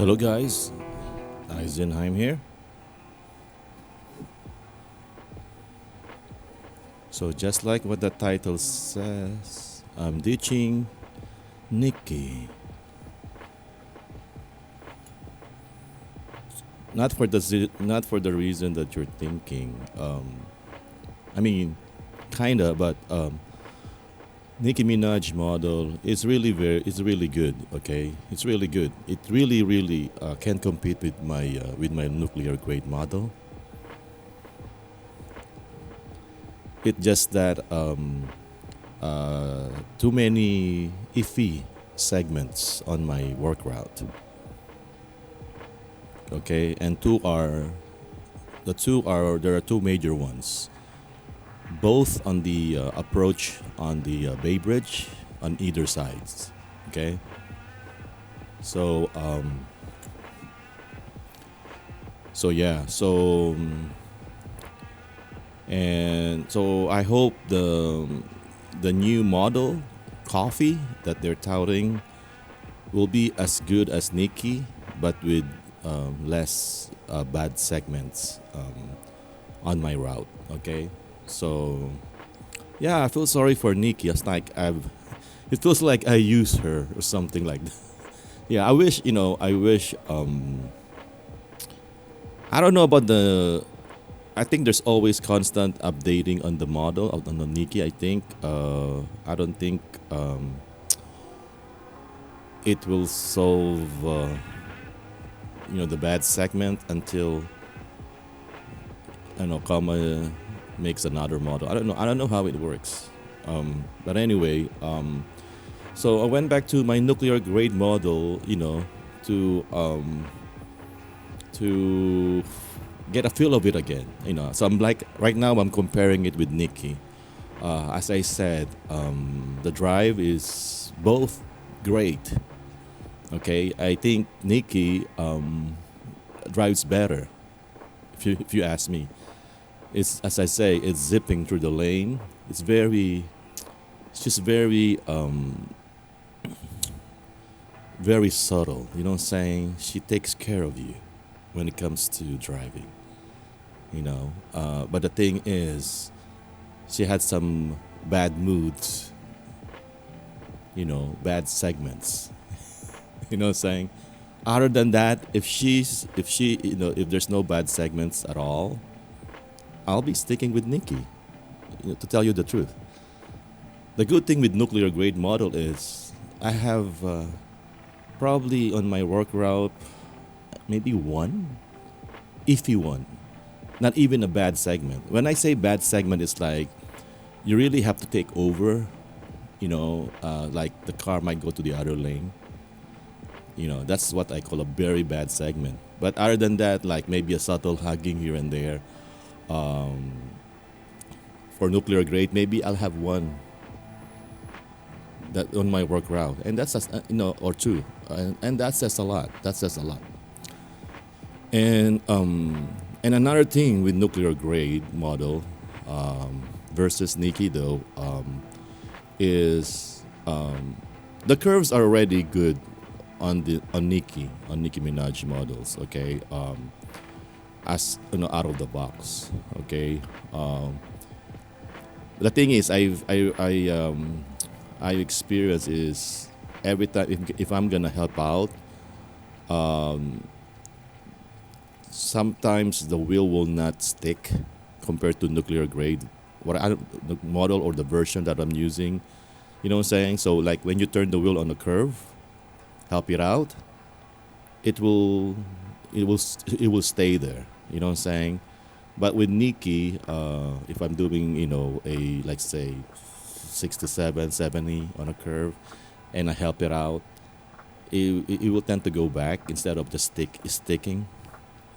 Hello, guys. Eisenheim here. So, just like what the title says, I'm ditching Nicki. Not for the reason that you're thinking. I mean, kinda, but Nicki Minaj model is really good. Okay, it's really good. It really can compete with my nuclear grade model. It's just that too many iffy segments on my work route. Okay, and there are two major ones, both on the approach on the Bay Bridge on either sides. Okay, so yeah, and so I hope the new model coffee that they're touting will be as good as Nikki, but with less bad segments on my route. Okay, so yeah, I feel sorry for Nikki. It's like it feels like I use her or something like that. Yeah, I wish I wish. I don't know about the. I think there's always constant updating on the model on the Nikki. I think. I don't think it will solve. The bad segment until comma makes another model. I don't know how it works. But anyway, so I went back to my nuclear grade model, to get a feel of it again. So I'm like right now I'm comparing it with Nikki. As I said, the drive is both great. Okay, I think Nikki drives better. If you ask me, it's as I say, it's zipping through the lane. It's just very subtle. You know what I'm saying? She takes care of you when it comes to driving. But the thing is, she had some bad moods. Bad segments. You know what I'm saying? Other than that, if there's no bad segments at all, I'll be sticking with Nikki. To tell you the truth, the good thing with nuclear grade model is I have probably on my work route maybe one iffy one, not even a bad segment. When I say bad segment, it's like you really have to take over. Like the car might go to the other lane. That's what I call a very bad segment. But other than that, like maybe a subtle hugging here and there. Um, for nuclear grade, maybe I'll have one that on my work route, and that's or two, and that says a lot. That says a lot. And another thing with nuclear grade model versus Nikki though is the curves are already good on Nicki Minaj models. Okay, as out of the box. Okay, the thing is I experience is every time if I'm gonna help out, sometimes the wheel will not stick compared to nuclear grade. The model or the version that I'm using, you know what I'm saying? So like when you turn the wheel on a curve, help it out, it will stay there. You know what I'm saying? But with Nikki, if I'm doing a like say 67, 70 on a curve, and I help it out, it will tend to go back instead of just sticking.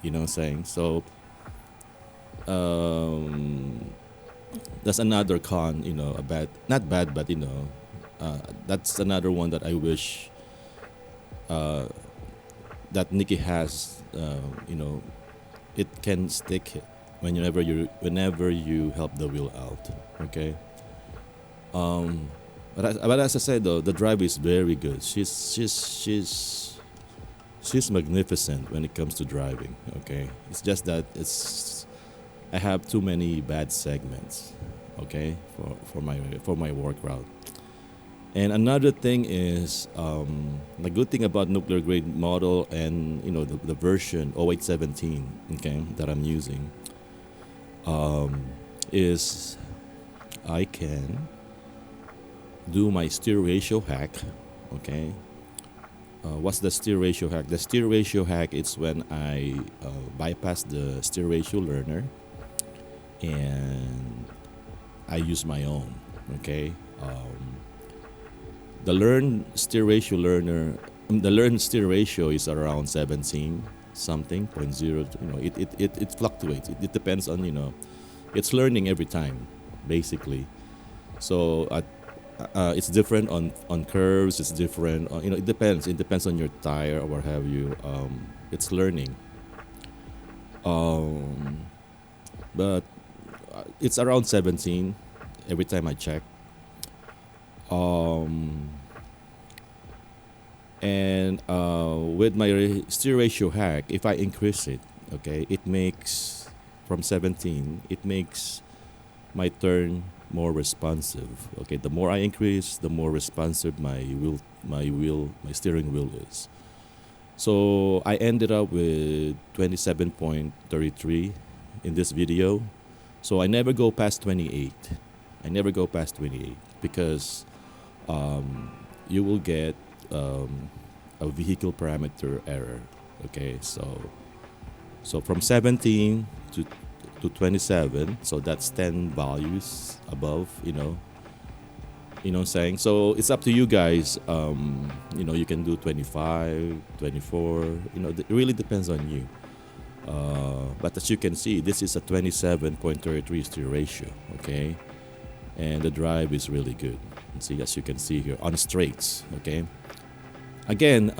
You know what I'm saying? So that's another con. A bad, not bad, but that's another one that I wish that Nikki has. It can stick whenever you help the wheel out. Okay. But as I said though, the drive is very good. she's magnificent when it comes to driving. Okay, it's just that it's I have too many bad segments. Okay, for my work route. And another thing is the good thing about nuclear grade model and the version 0817, okay, that I'm using is I can do my steer ratio hack. Okay, what's the steer ratio hack? The steer ratio hack is when I bypass the steer ratio learner and I use my own. Okay, the learn steer ratio is around 17 something point zero. It fluctuates. It depends on it's learning every time, basically. So it's different on curves. It's different. It depends. It depends on your tire or what have you. It's learning. Um, but it's around 17 every time I check. Um, and with my steer ratio hack, if I increase it, okay, it makes from 17. It makes my turn more responsive. Okay, the more I increase, the more responsive my steering wheel is. So I ended up with 27.33 in this video. So I never go past 28. I never go past 28 because you will get a vehicle parameter error. Okay, so from 17 to 27, so that's 10 values above. What I'm saying. So it's up to you guys. You can do 25, 24. It really depends on you. But as you can see, this is a 27.33 steer ratio. Okay, and the drive is really good. See, as you can see here on straights. Okay, again,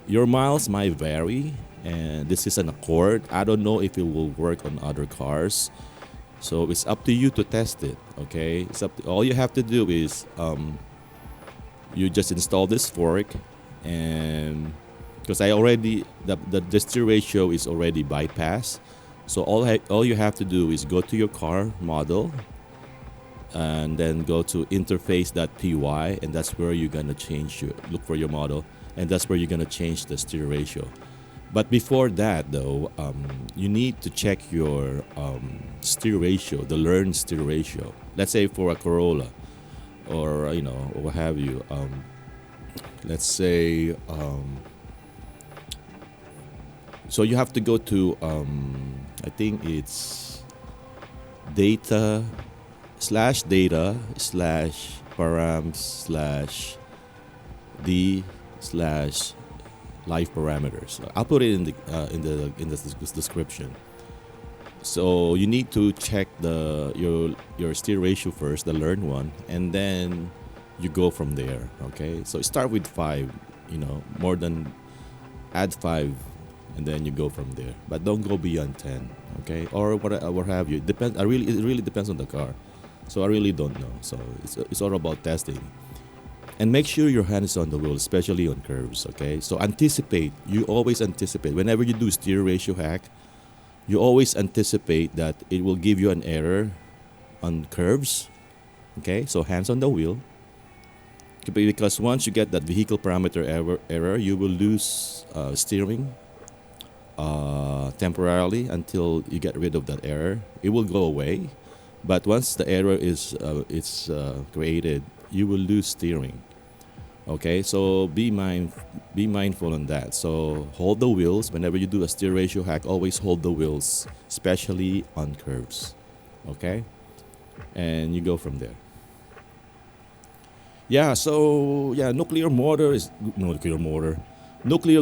your miles might vary, and this is an Accord. I don't know if it will work on other cars, so it's up to you to test it. Okay, all you have to do is you just install this fork, and because I already the steer ratio is already bypassed, so all you have to do is go to your car model and then go to interface.py, and that's where you're gonna look for your model, and that's where you're gonna change the steer ratio. But before that, though, you need to check your steer ratio, the learned steer ratio. Let's say for a Corolla, or or what have you. Let's say, so you have to go to, I think it's data/params/d/life parameters. I'll put it in the description. So you need to check your steer ratio first, the learned one, and then you go from there. Okay, so start with 5. More than add 5, and then you go from there. But don't go beyond 10. Okay, or what have you. It really depends on the car. So I really don't know. So it's all about testing. And make sure your hand is on the wheel, especially on curves. Okay, so anticipate. You always anticipate whenever you do steer ratio hack. You always anticipate that it will give you an error on curves. Okay, so hands on the wheel. Because once you get that vehicle parameter error, you will lose steering temporarily until you get rid of that error. It will go away, but once the error is created, you will lose steering. Okay, so be mindful on that. So hold the wheels whenever you do a steer ratio hack. Always hold the wheels, especially on curves. Okay, and you go from there. Yeah. So yeah, nuclear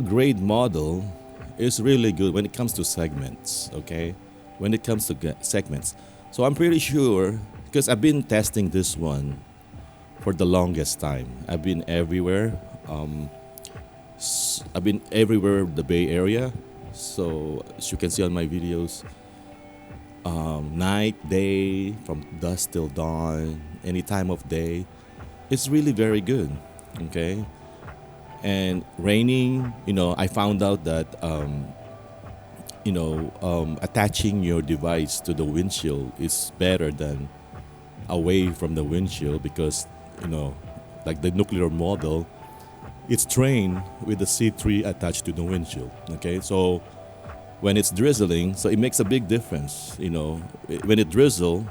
grade model is really good when it comes to segments. Okay, when it comes to segments. So I'm pretty sure because I've been testing this one for the longest time. I've been everywhere. I've been everywhere the Bay Area. So as you can see on my videos, night, day, from dusk till dawn, any time of day, it's really very good. Okay. And raining, I found out that attaching your device to the windshield is better than away from the windshield because you know like the nuclear model, it's trained with the C3 attached to the windshield. Okay, so when it's drizzling, so it makes a big difference. When it drizzle,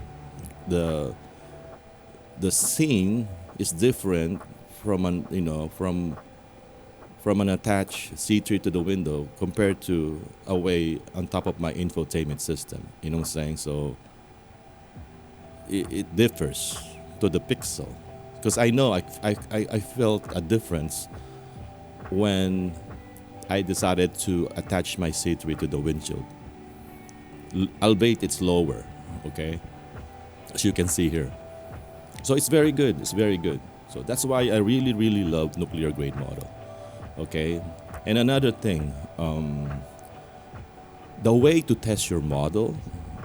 the the scene is different from an attached C3 to the window compared to away on top of my infotainment system. You know what I'm saying? So it differs to the pixel because I know I felt a difference when I decided to attach my C3 to the windshield. Albeit it's lower, okay, as you can see here. So it's very good. It's very good. So that's why I really, really love nuclear grade model. Okay, and another thing, the way to test your model,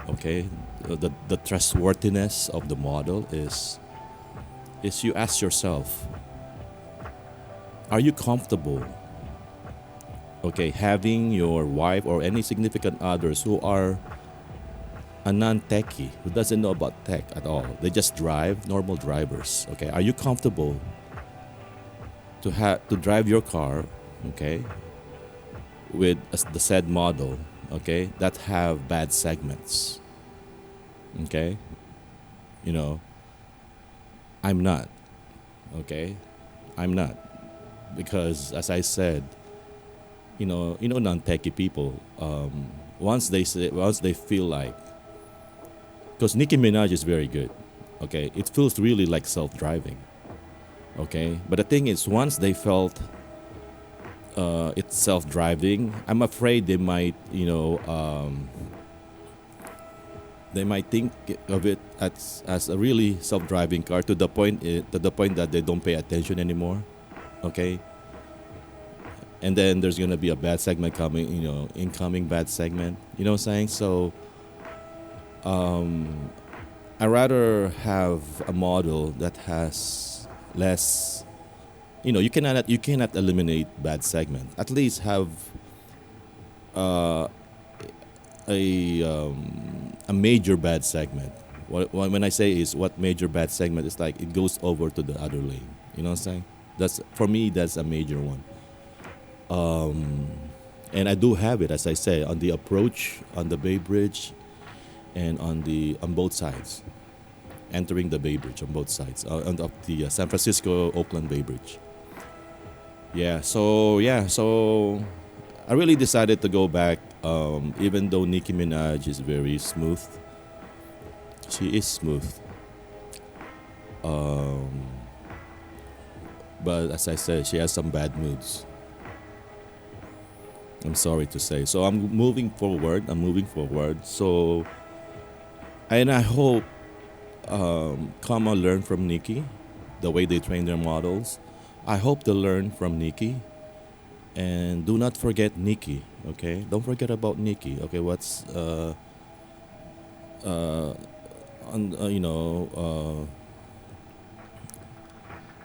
okay, the trustworthiness of the model is you ask yourself, are you comfortable, okay, having your wife or any significant others who are a non-techie, who doesn't know about tech at all, they just drive, normal drivers, okay, are you comfortable to drive your car, okay, with the said model, okay, that have bad segments, okay, you know, I'm not, okay, I'm not, because as I said, non-techie people, once they feel like, because Nicki Minaj is very good, okay, it feels really like self-driving, okay, but the thing is, once they felt it's self-driving, I'm afraid they might think of it as a really self-driving car to the point that they don't pay attention anymore, okay, and then there's gonna be a bad segment coming, incoming bad segment, you know what I'm saying? So I rather have a model that has less. You cannot eliminate bad segment. At least have uh, a major bad segment. When I say is what major bad segment is, like it goes over to the other lane. You know what I'm saying? That's for me. That's a major one. And I do have it, as I say, on the approach, on the Bay Bridge, and on both sides, entering the Bay Bridge on both sides, on the San Francisco Oakland Bay Bridge. So I really decided to go back. Even though Nicki Minaj is very smooth, she is smooth. Um, but as I said, she has some bad moods. I'm sorry to say. So I'm moving forward. So, and I hope Comma learn from Nicki, the way they train their models. I hope they learn from Nicki, and do not forget Nicki. Okay, don't forget about Nicki. Okay, what's uh, on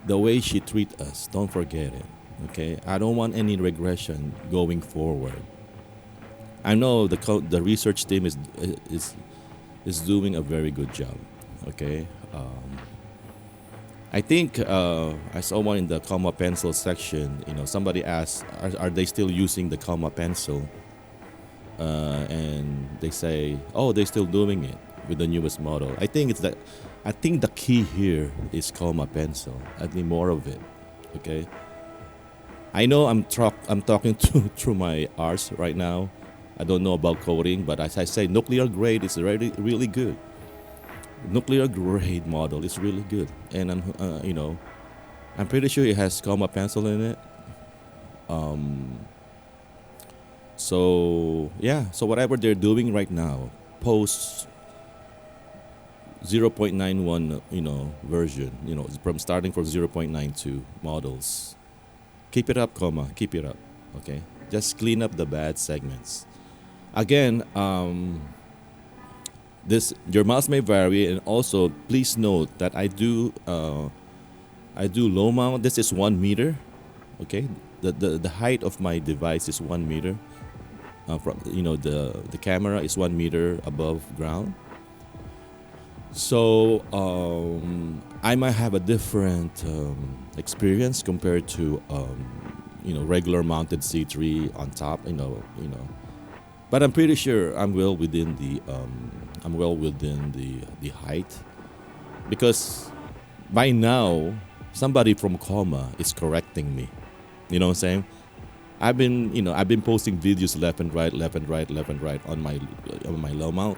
the way she treat us. Don't forget it. Okay, I don't want any regression going forward. I know the research team is is doing a very good job. Okay, I think I saw one in the comma pencil section. Somebody asked, are they still using the comma pencil? And they say, oh, they're still doing it with the newest model. I think it's that. I think the key here is comma pencil. I need more of it. Okay. I know I'm talking through my arse right now. I don't know about coding, but as I say, nuclear grade is really really good. Nuclear grade model is really good, and I'm pretty sure it has comma pencil in it. Um, so yeah, so whatever they're doing right now, post 0.91, version, from starting from 0.92 models. Keep it up, comma. Keep it up. Okay, just clean up the bad segments. Again, this your mouse may vary, and also please note that I do low mount. This is 1 meter. Okay, the height of my device is 1 meter. From the camera is 1 meter above ground. So I might have a different experience compared to regular mounted C3 on top. But I'm pretty sure I'm well within the height, because by now somebody from coma is correcting me. You know what I'm saying? I've been posting videos left and right, left and right, left and right on my low mount,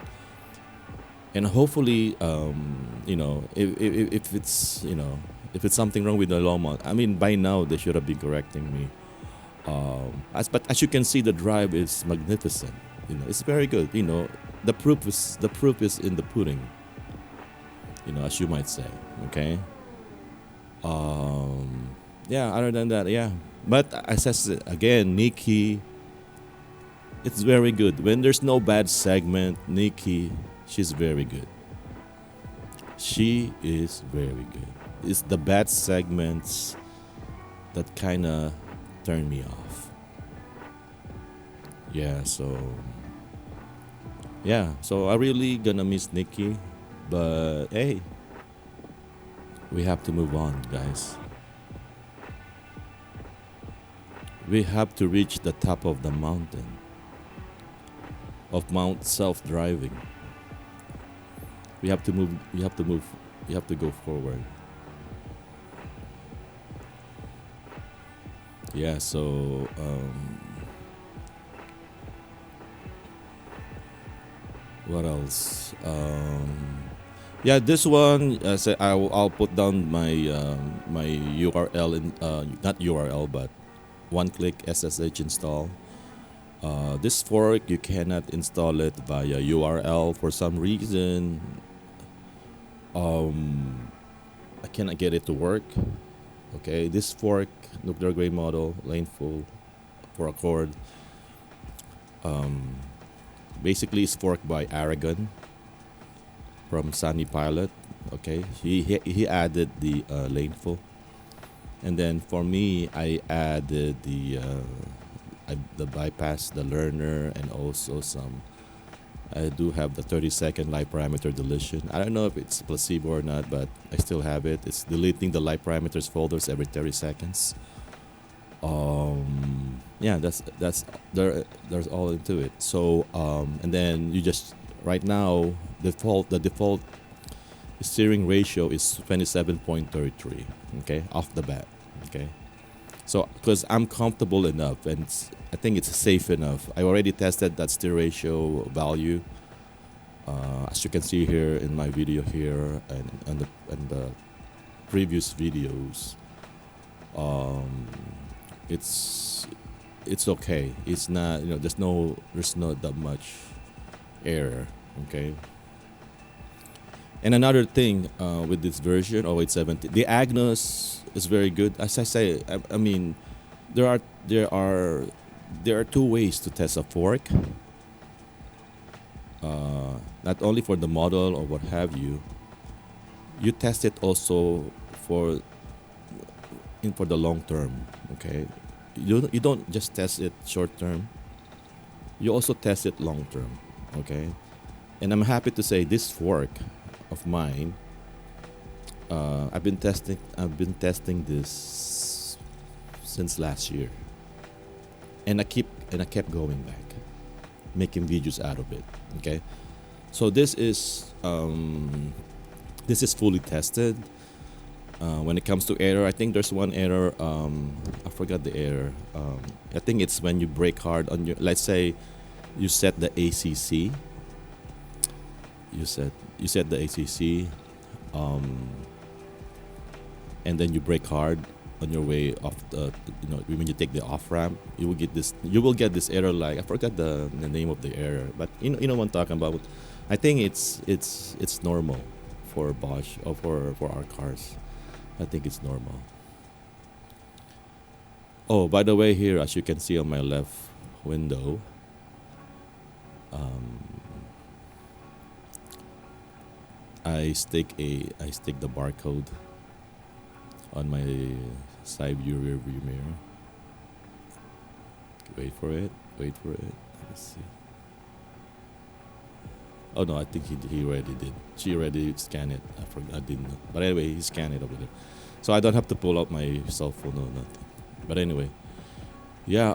and hopefully, if it's something wrong with the low mount, I mean, by now they should have been correcting me. But as you can see, the drive is magnificent. It's very good. The proof is in the pudding. As you might say. Okay. Yeah. Other than that, yeah. But as I said again, Nicki, it's very good. When there's no bad segment, Nicki, she's very good. She is very good. It's the bad segments that kind of turn me off. Yeah. So I really gonna miss Nicki, but hey, we have to move on, guys. We have to reach the top of the mountain of Mount Self-Driving. We have to move. We have to move. We have to go forward. Yeah. So what else? Yeah, this one. I'll put down my URL in not URL but one click SSH install. This fork you cannot install it via URL for some reason. I cannot get it to work. Okay, this fork nuclear gray model lane full for Accord. Um, Basically, it's forked by Aragon from Sunny Pilot. Okay, he added the lane full, and then for me, I added the bypass, the learner, and also some. I do have the 30-second live parameter deletion. I don't know if it's placebo or not, but I still have it. It's deleting the live parameters folders every 30 seconds. Yeah, that's there's all into it. So and then you just right now the default steering ratio is 27.33. Okay, off the bat. Okay, so because I'm comfortable enough and I think it's safe enough. I already tested that steer ratio value, as you can see here in my video here and the previous videos. Um, it's it's okay. It's not there's not that much error. Okay. And another thing with this version 0870, the Agnos is very good. As I say, I mean, there are there are there are two ways to test a fork. Not only for the model or what have you. You test it also for for the long term. Okay, you don't just test it short term. You also test it long term. Okay, and I'm happy to say this fork of mine. I've been testing this since last year, and I kept going back, making videos out of it. Okay, so this is fully tested. When it comes to error, I think there's one error. I forgot the error. I think it's when you brake hard on your. Let's say you set the ACC. You set the ACC, and then you brake hard on your way off the. When you take the off ramp, you will get this. You will get this error. Like I forgot the name of the error, but you know what I'm talking about. I think it's normal for Bosch or for our cars. I think it's normal. Oh, by the way, here as you can see on my left window, um, I stick the barcode on my side view rear view mirror. Wait for it. Wait for it. Let's see. Oh no, I think he already did. She already scanned it. I forgot. I didn't know. But anyway, he scanned it over there, so I don't have to pull out my cell phone or nothing. But anyway, yeah.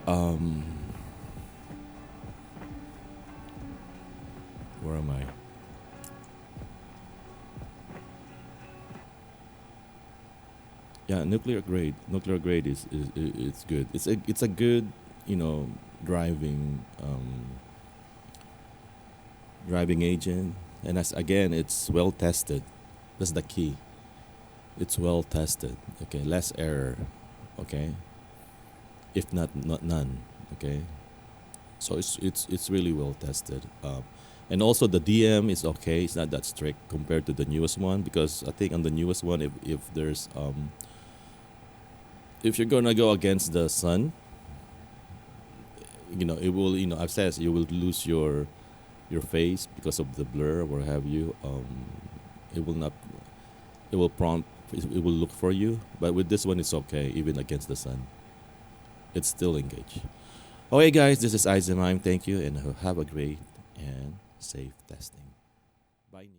Where am I? Yeah, nuclear grade. Nuclear grade is it's good. It's a good, you know, driving driving agent, and as again, it's well tested. That's the key. It's well tested. Okay, less error. Okay, if not none. Okay, so it's really well tested. And also the DM is okay. It's not that strict compared to the newest one, because I think on the newest one, if there's if you're gonna go against the sun, it will, I've said you will lose your face because of the blur or what have you. It will not. It will prompt. It will look for you. But with this one, it's okay even against the sun. It's still engaged. Okay, guys, this is YMMV. Thank you, and have a great and safe testing. Bye.